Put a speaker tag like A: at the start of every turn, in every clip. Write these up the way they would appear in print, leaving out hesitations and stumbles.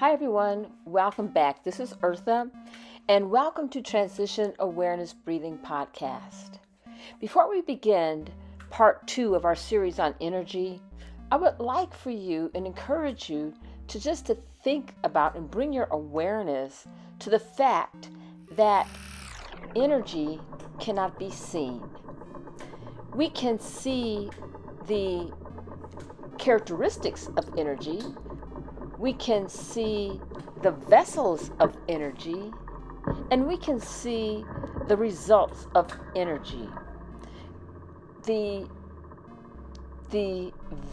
A: Hi everyone, welcome back. This is Eartha, and welcome to Transition Awareness Breathing Podcast. Before we begin part 2 of our series on energy, I would like for you and encourage you to think about and bring your awareness to the fact that energy cannot be seen. We can see the characteristics of energy. We can see the vessels of energy, and we can see the results of energy. The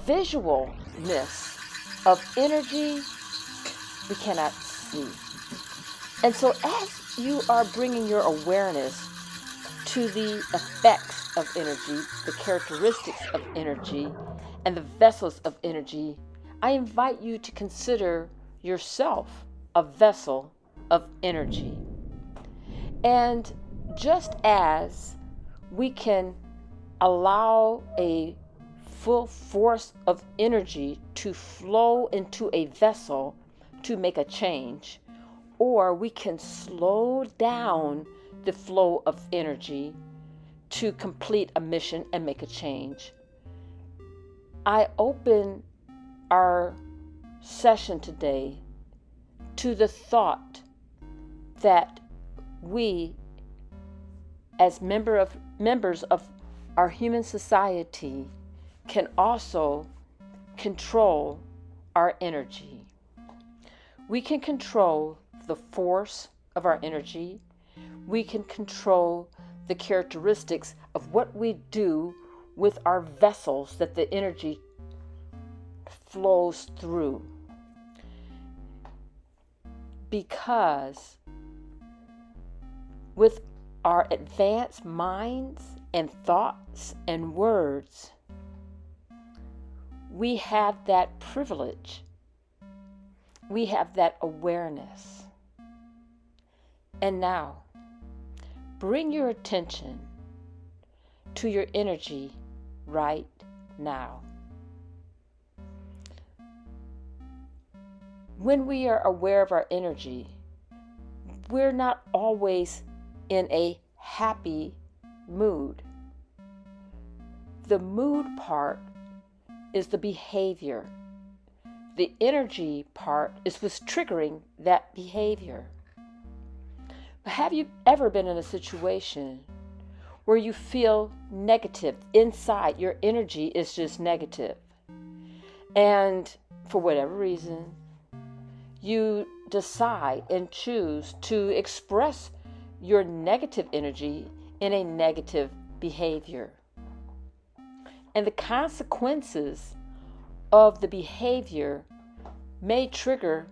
A: visualness of energy we cannot see. And so as you are bringing your awareness to the effects of energy, the characteristics of energy, and the vessels of energy, I invite you to consider yourself a vessel of energy. And just as we can allow a full force of energy to flow into a vessel to make a change, or we can slow down the flow of energy to complete a mission and make a change. I open our session today to the thought that we, as members of our human society, can also control our energy. We can control the force of our energy. We can control the characteristics of what we do with our vessels that the energy flows through. Because with our advanced minds and thoughts and words, we have that privilege. We have that awareness. And now, bring your attention to your energy right now. When we are aware of our energy, we're not always in a happy mood. The mood part is the behavior. The energy part is what's triggering that behavior. Have you ever been in a situation where you feel negative inside? Your energy is just negative. And for whatever reason, you decide and choose to express your negative energy in a negative behavior. And the consequences of the behavior may trigger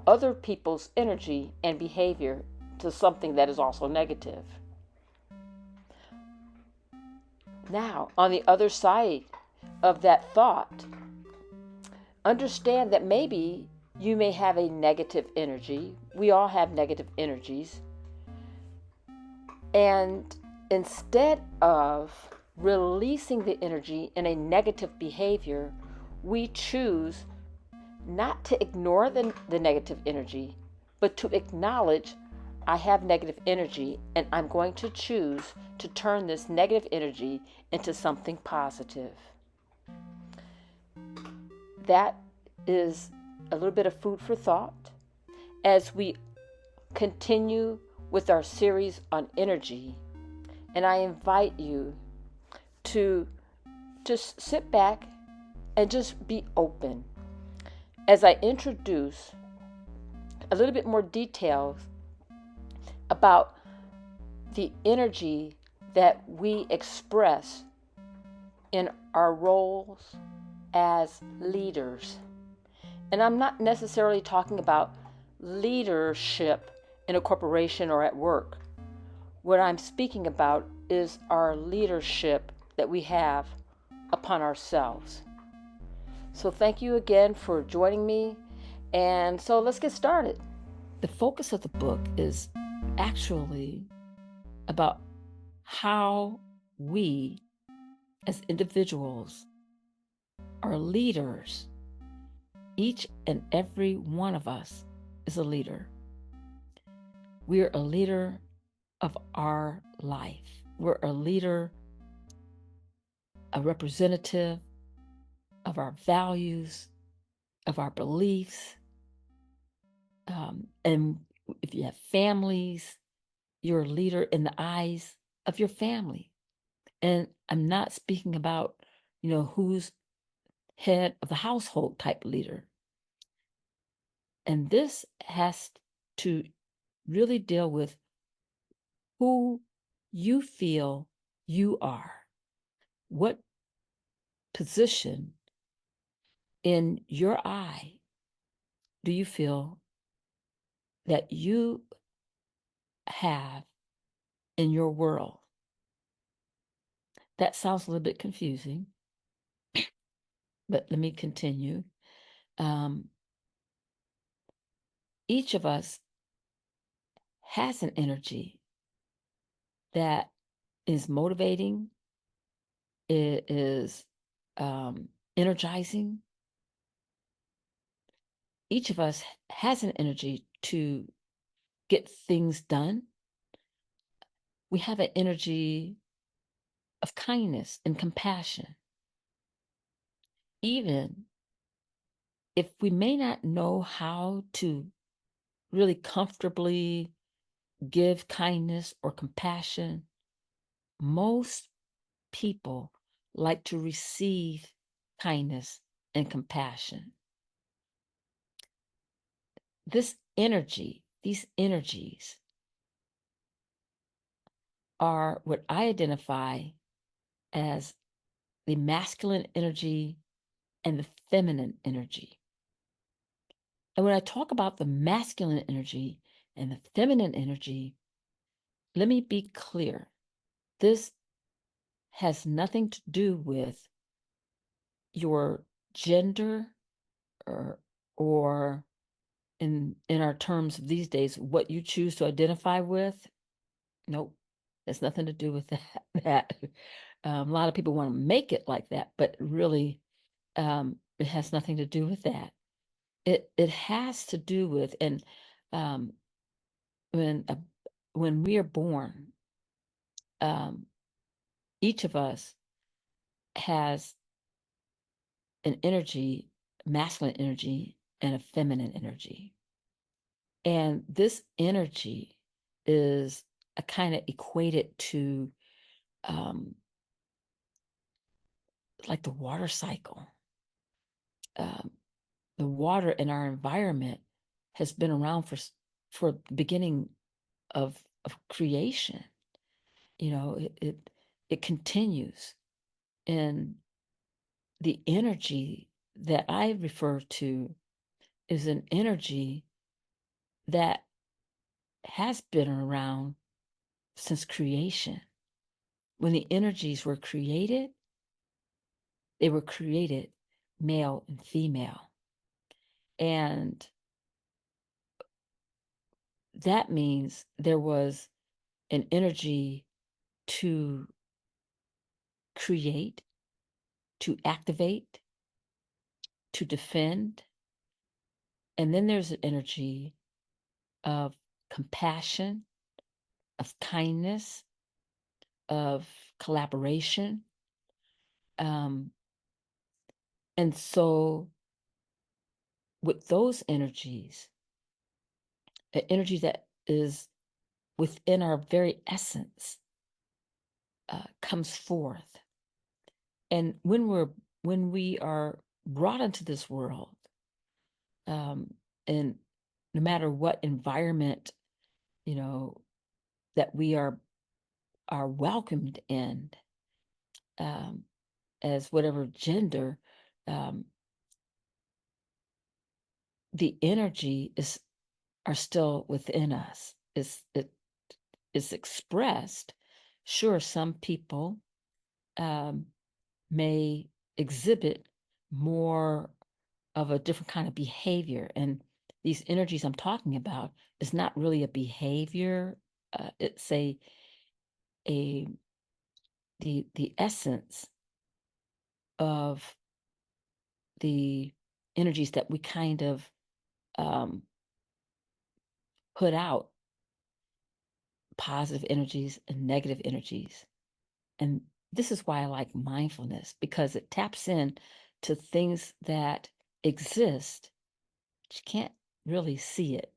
A: other people's energy and behavior to something that is also negative. Now, on the other side of that thought, understand that maybe you may have a negative energy. We all have negative energies. And instead of releasing the energy in a negative behavior, we choose not to ignore the negative energy, but to acknowledge I have negative energy and I'm going to choose to turn this negative energy into something positive. That is a little bit of food for thought as we continue with our series on energy. And I invite you to just sit back and just be open as I introduce a little bit more details about the energy that we express in our roles as leaders. And I'm not necessarily talking about leadership in a corporation or at work. What I'm speaking about is our leadership that we have upon ourselves. So thank you again for joining me. And so let's get started. The focus of the book is actually about how we as individuals are leaders Each and every one of us is a leader. We're a leader of our life. We're a leader, a representative of our values, of our beliefs. And if you have families, you're a leader in the eyes of your family. And I'm not speaking about, who's head of the household type leader. And this has to really deal with who you feel you are. What position in your eye do you feel that you have in your world? That sounds a little bit confusing, but let me continue. Each of us has an energy that is motivating, it is energizing. Each of us has an energy to get things done. We have an energy of kindness and compassion. Even if we may not know how to really comfortably give kindness or compassion, most people like to receive kindness and compassion. This energy, these energies are what I identify as the masculine energy and the feminine energy. And when I talk about the masculine energy and the feminine energy, let me be clear. This has nothing to do with your gender or in our terms these days, what you choose to identify with. Nope, has nothing to do with that. A lot of people want to make it like that, but really, it has nothing to do with that. It has to do with, and um, when we are born, um, each of us has an energy, masculine energy, and a feminine energy. And this energy is a kind of equated to like the water cycle. Um, the water in our environment has been around for the beginning of creation. It continues, and the energy that I refer to is an energy that has been around since creation. When the energies were created, they were created male and female. And that means there was an energy to create, to activate, to defend. And then there's an energy of compassion, of kindness, of collaboration. And so, with those energies, an energy that is within our very essence, comes forth. And when we are brought into this world, and no matter what environment, that we are welcomed in, as whatever gender, the energy are still within us. It is expressed. Sure, some people may exhibit more of a different kind of behavior, and these energies I'm talking about is not really a behavior. It's a the essence of the
B: energies that we kind of put out, positive energies and negative energies. And this is why I like mindfulness, because it taps in to things that exist, but you can't really see it.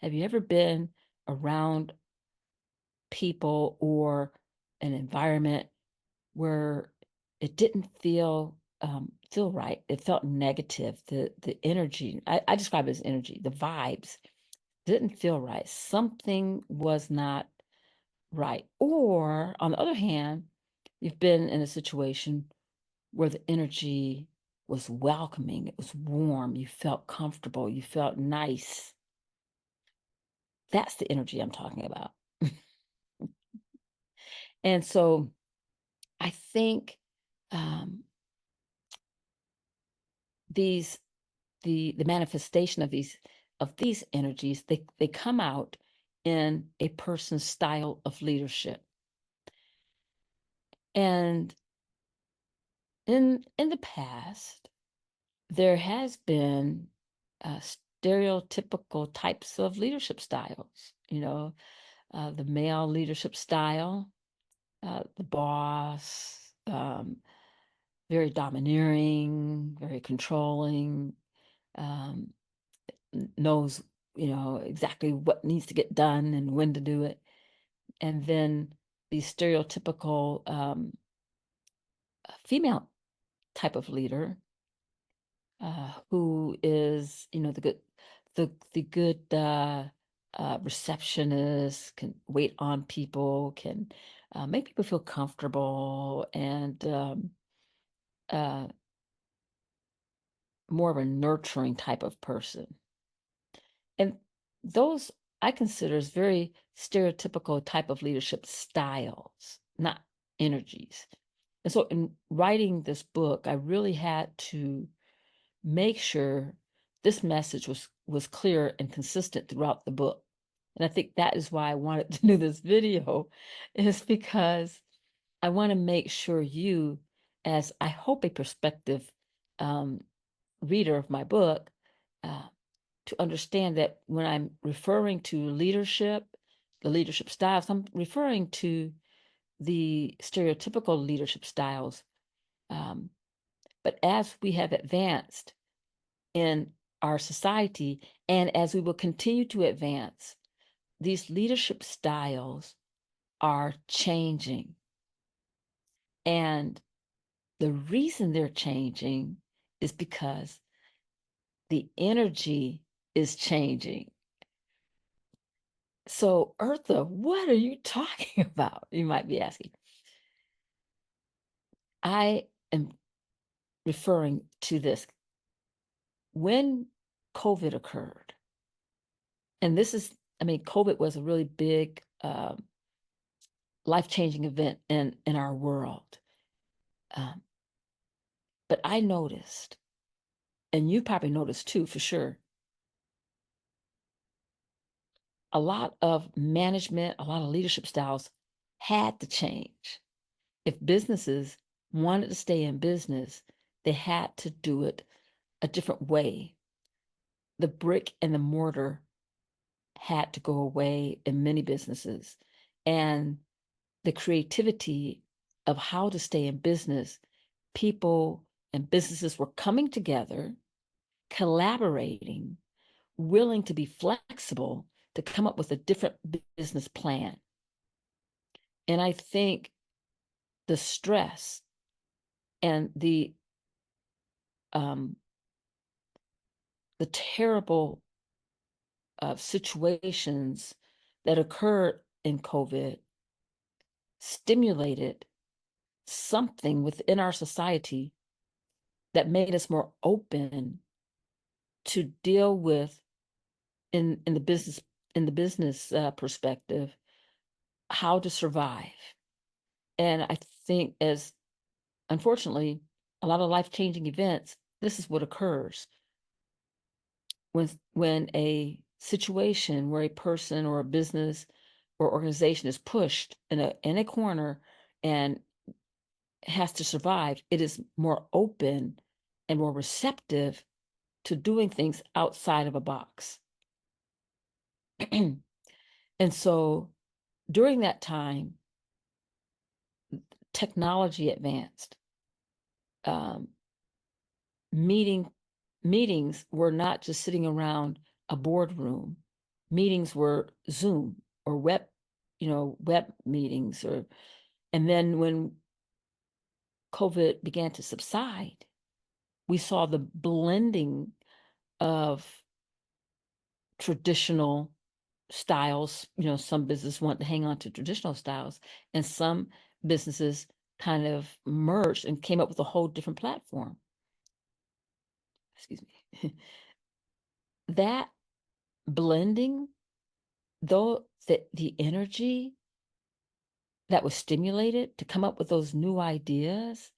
B: Have you ever been around people or an environment where it didn't feel right? It felt negative. The energy, I describe it as energy, the vibes didn't feel right. Something was not right. Or on the other hand, you've been in a situation where the energy was welcoming, it was warm, you felt comfortable, you felt nice. That's the energy I'm talking about. And so I think um, these the manifestation of these energies, they come out in a person's style of leadership. And in the past, there has been stereotypical types of leadership styles, the male leadership style, the boss, very domineering, very controlling, um, knows, exactly what needs to get done and when to do it. And then the stereotypical female type of leader, who is, the good receptionist, can wait on people, can make people feel comfortable, and uh, more of a nurturing type of person. And those I consider as very stereotypical type of leadership styles, not energies. And so in writing this book, I really had to make sure this message was clear and consistent throughout the book. And I think that is why I wanted to do this video, is because I want to make sure you, as I hope a prospective um, reader of my book, uh, to understand that when I'm referring to leadership, the leadership styles, I'm referring to the stereotypical leadership styles. Um, but as we have advanced in our society, and as we will continue to advance, these leadership styles are changing. And the reason they're changing is because the energy is changing. So, Eartha, what are you talking about? You might be asking. I am referring to this. When COVID occurred, and COVID was a really big, life-changing event in our world. Um, but I noticed, and you probably noticed too, for sure, a lot of management, a lot of leadership styles had to change. If businesses wanted to stay in business, they had to do it a different way. The brick and the mortar had to go away in many businesses. And the creativity of how to stay in business, people and businesses were coming together, collaborating, willing to be flexible to come up with a different business plan. And I think the stress and um, the terrible situations that occurred in COVID stimulated something within our society that made us more open to deal with in the business perspective, how to survive. And I think, as unfortunately a lot of life-changing events, this is what occurs when a situation where a person or a business or organization is pushed in a corner and has to survive. It is more open and more receptive to doing things outside of a box. And so during that time, technology advanced. Um, meetings were not just sitting around a boardroom. Meetings were Zoom or web meetings, and then when COVID began to subside, we saw the blending of traditional styles. Some businesses want to hang on to traditional styles, and some businesses kind of merged and came up with a whole different platform. Excuse me. That blending, though, the energy that was stimulated to come up with those new ideas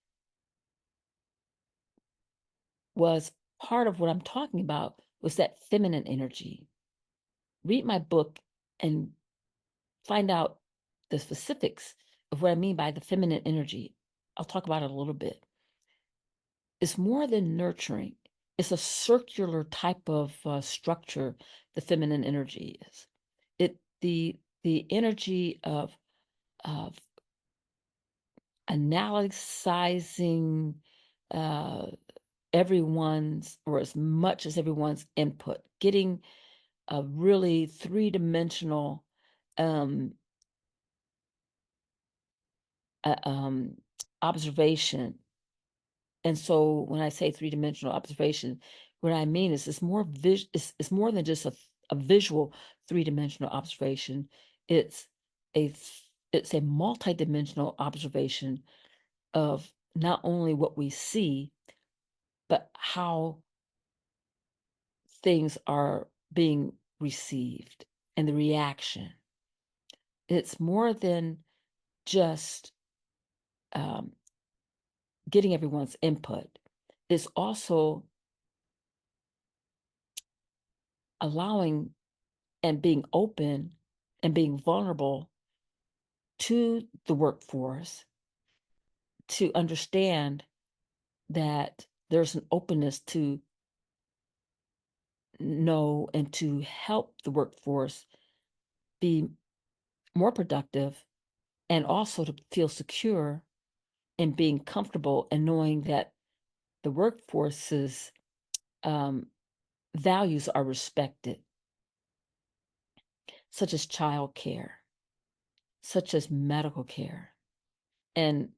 B: was part of what I'm talking about, was that feminine energy. Read my book and find out the specifics of what I mean by the feminine energy. I'll talk about it a little bit. It's more than nurturing. It's a circular type of structure. The feminine energy is the energy of analyzing everyone's, or as much as everyone's input, getting a really three-dimensional observation. And so when I say three-dimensional observation, what I mean is it's more it's more than just a visual three-dimensional observation. It's a multi-dimensional observation of not only what we see, but how things are being received and the reaction. It's more than just getting everyone's input. It's also allowing and being open and being vulnerable to the workforce to understand that there's an openness to know and to help the workforce be more productive, and also to feel secure and being comfortable and knowing that the workforce's values are respected, such as child care, such as medical care. And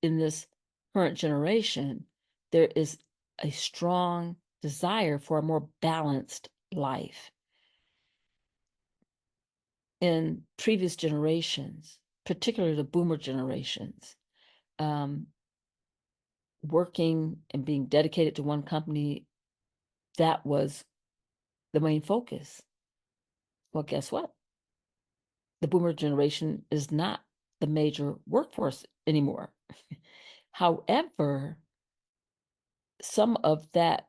B: in this current generation, there is a strong desire for a more balanced life. In previous generations, particularly the boomer generations, working and being dedicated to one company, that was the main focus. Well, guess what? The boomer generation is not the major workforce anymore. However, some of that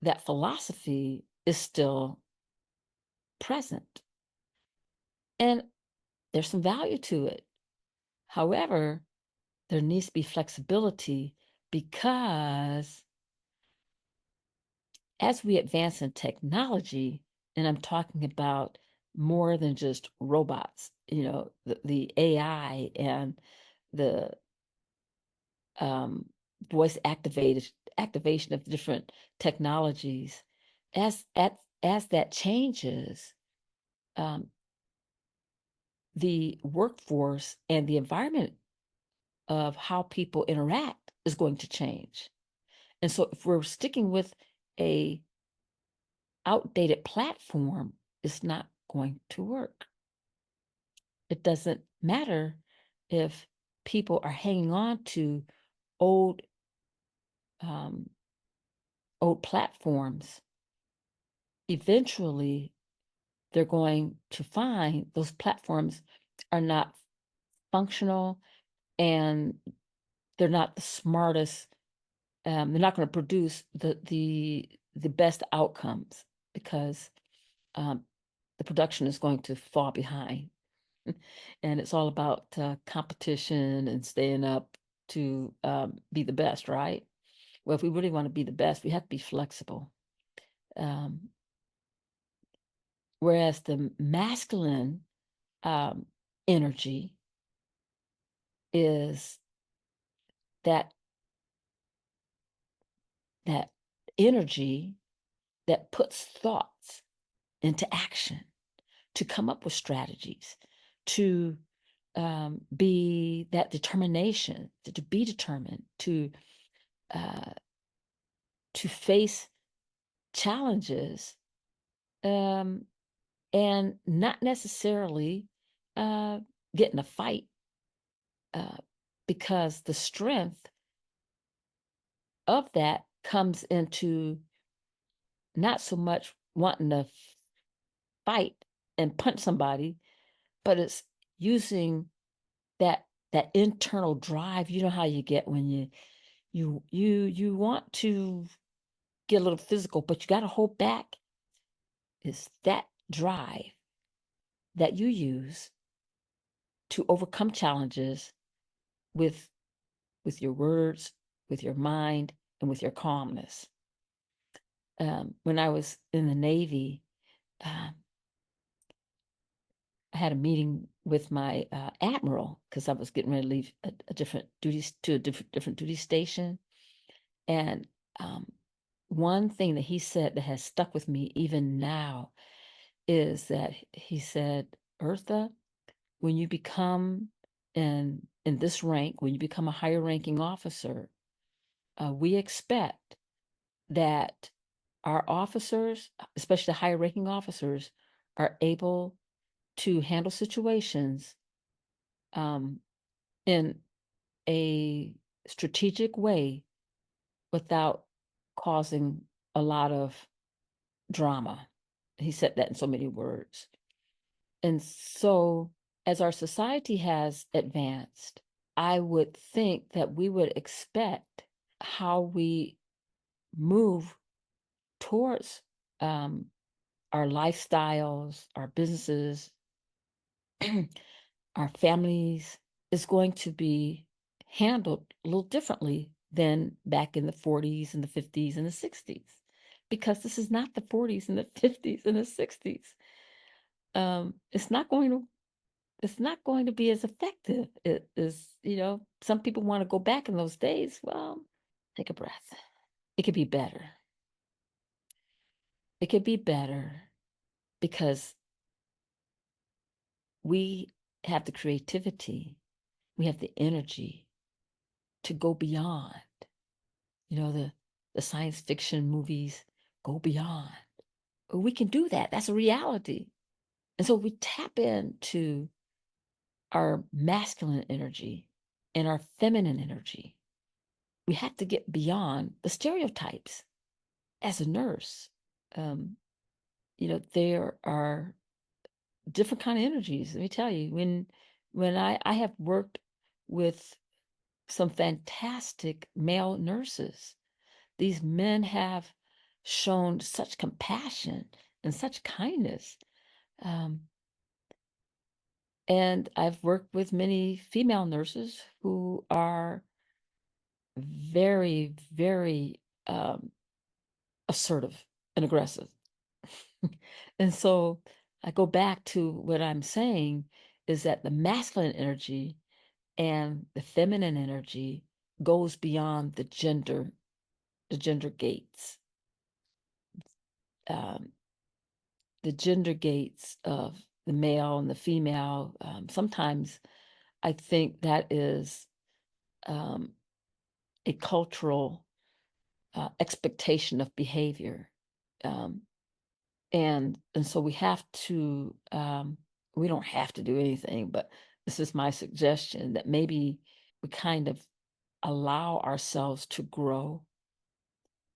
B: that philosophy is still present, and there's some value to it. However, there needs to be flexibility, because as we advance in technology, and I'm talking about more than just robots, the AI and the voice activation of different technologies, as that changes, the workforce and the environment of how people interact is going to change. And so if we're sticking with a outdated platform, it's not going to work. It doesn't matter if people are hanging on to old platforms. Eventually, they're going to find those platforms are not functional, and they're not the smartest. They're not going to produce the best outcomes, because the production is going to fall behind. And it's all about competition and staying up to be the best, right? Well, if we really want to be the best, we have to be flexible. Whereas the masculine energy is that energy that puts thoughts into action, to come up with strategies, to be that determination, to be determined, to face challenges, and not necessarily get in a fight, because the strength of that comes into not so much wanting to fight and punch somebody, but it's using that internal drive. You know how you get when you want to get a little physical, but you got to hold back. It's that drive that you use to overcome challenges with your words, with your mind, and with your calmness. When I was in the Navy, I had a meeting with my admiral because I was getting ready to leave a different duty station. And one thing that he said that has stuck with me even now is that he said, Eartha, when you become in this rank, when you become a higher ranking officer, we expect that our officers, especially the higher ranking officers, are able to handle situations in a strategic way without causing a lot of drama. He said that in so many words. And so, as our society has advanced, I would think that we would expect how we move towards our lifestyles, our businesses, our families is going to be handled a little differently than back in the 40s and the 50s and the 60s, because this is not the 40s and the 50s and the 60s. It's not going to be as effective. It is, some people want to go back in those days. Well, take a breath. It could be better. It could be better because we have the creativity, we have the energy to go beyond. The science fiction movies go beyond. We can do that. That's a reality. And so we tap into our masculine energy and our feminine energy. We have to get beyond the stereotypes. As a nurse, there are different kind of energies. Let me tell you, when I have worked with some fantastic male nurses, these men have shown such compassion and such kindness. And I've worked with many female nurses who are very, very assertive and aggressive. And so I go back to what I'm saying is that the masculine energy and the feminine energy goes beyond the gender gates. The gender gates of the male and the female. Sometimes I think that is a cultural expectation of behavior. And so we have to, we don't have to do anything, but this is my suggestion that maybe we kind of allow ourselves to grow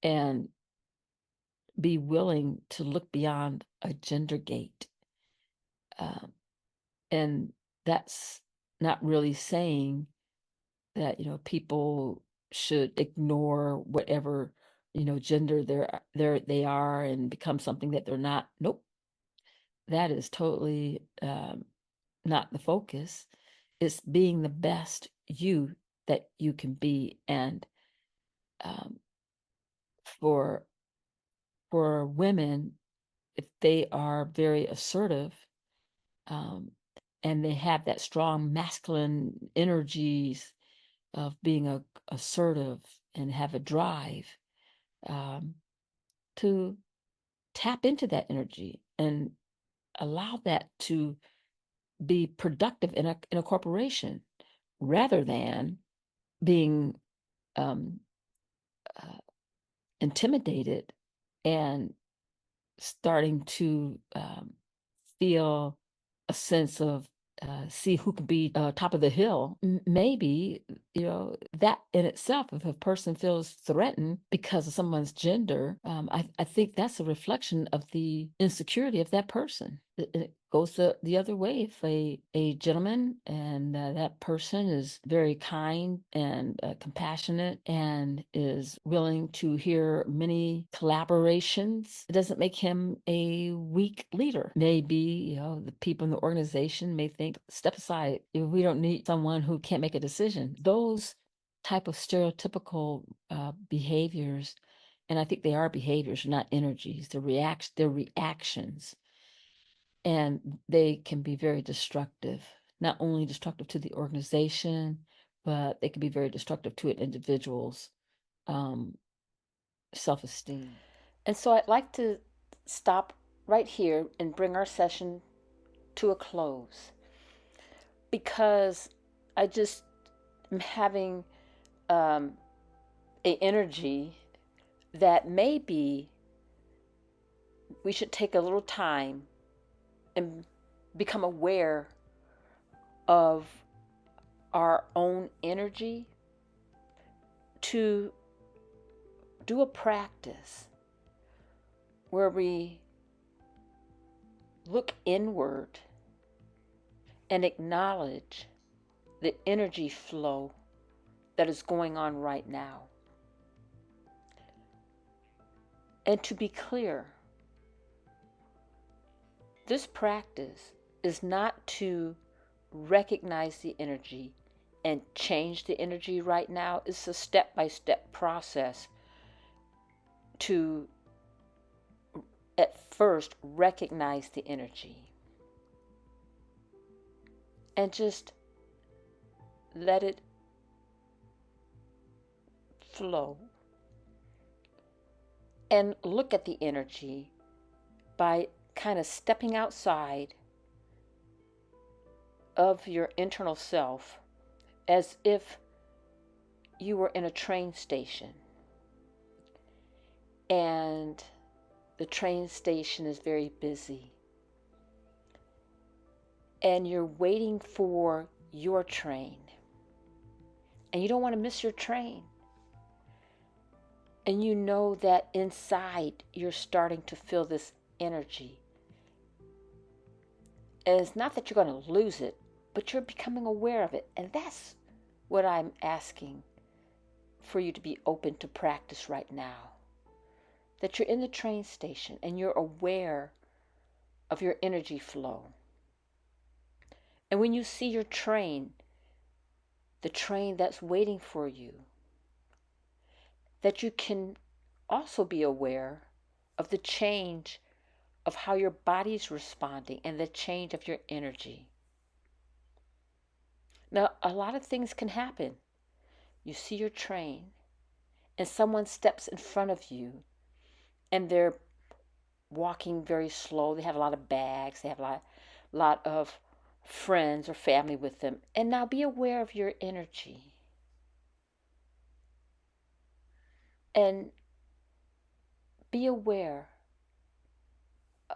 B: and be willing to look beyond a gender gate. And that's not really saying that, people should ignore whatever, gender they are and become something that they're not. Nope. That is totally not the focus. It's being the best you that you can be. And for women, if they are very assertive, and they have that strong masculine energies of being assertive and have a drive, to tap into that energy and allow that to be productive in a corporation, rather than being um, uh, intimidated and starting to feel a sense of see who can be top of the hill. Maybe, that in itself, if a person feels threatened because of someone's gender, I think that's a reflection of the insecurity of that person. It goes the other way. If a gentleman and that person is very kind and compassionate and is willing to hear many collaborations, it doesn't make him a weak leader. Maybe, the people in the organization may think, step aside, we don't need someone who can't make a decision. Those type of stereotypical behaviors, and I think they are behaviors, not energies, they're reactions, and they can be very destructive, not only destructive to the organization, but they can be very destructive to an individual's self-esteem.
A: And so I'd like to stop right here and bring our session to a close, because I just am having a energy that maybe we should take a little time and become aware of our own energy, to do a practice where we look inward and acknowledge the energy flow that is going on right now. And to be clear, this practice is not to recognize the energy and change the energy right now. It's a step-by-step process to, at first, recognize the energy and just let it flow. And look at the energy by kind of stepping outside of your internal self, as if you were in a train station and the train station is very busy and you're waiting for your train and you don't want to miss your train, and you know that inside you're starting to feel this energy, and it's not that you're going to lose it, but you're becoming aware of it. And that's what I'm asking for you to be open to practice right now. That you're in the train station and you're aware of your energy flow. And when you see your train, the train that's waiting for you, that you can also be aware of the change of how your body's responding and the change of your energy. Now, a lot of things can happen. You see your train and someone steps in front of you and they're walking very slow. They have a lot of bags. They have a lot of friends or family with them. And now be aware of your energy. And be aware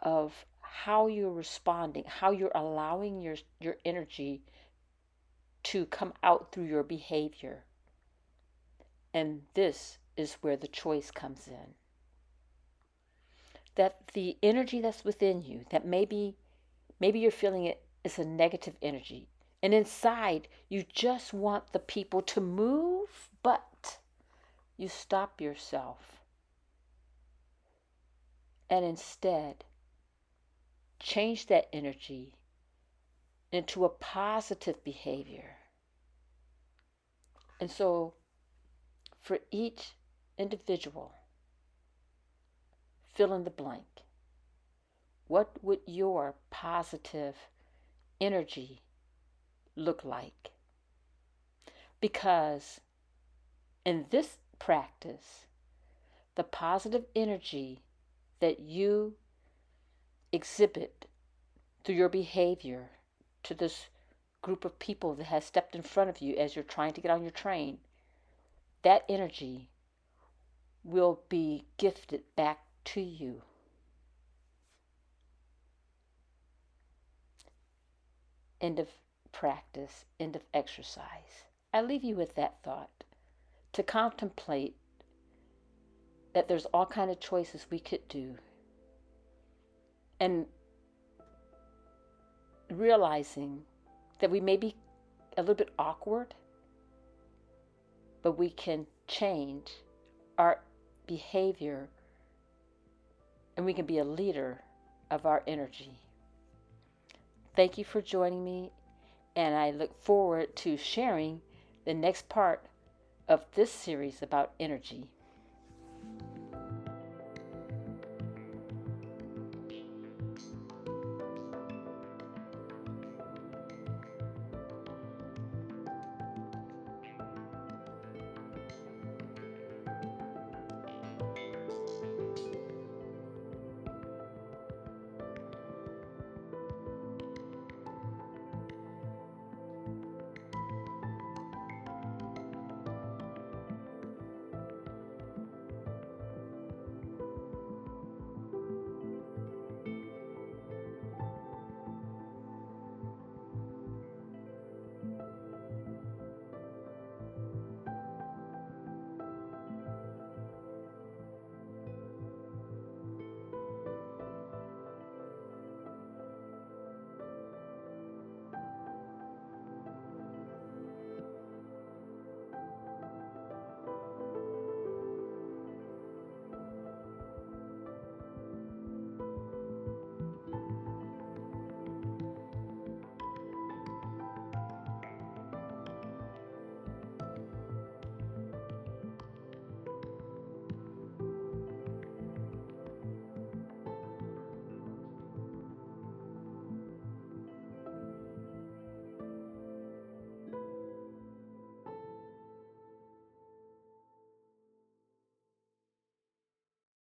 A: of how you're responding, how you're allowing your energy to come out through your behavior. And this is where the choice comes in. That the energy that's within you, that maybe you're feeling it is a negative energy. And inside, you just want the people to move, but you stop yourself. And instead, change that energy into a positive behavior. And so, for each individual, fill in the blank. What would your positive energy look like? Because in this practice, the positive energy that you exhibit through your behavior to this group of people that has stepped in front of you as you're trying to get on your train, that energy will be gifted back to you. End of practice, end of exercise. I leave you with that thought to contemplate that there's all kind of choices we could do, and realizing that we may be a little bit awkward, but we can change our behavior and we can be a leader of our energy. Thank you for joining me, and I look forward to sharing the next part of this series about energy.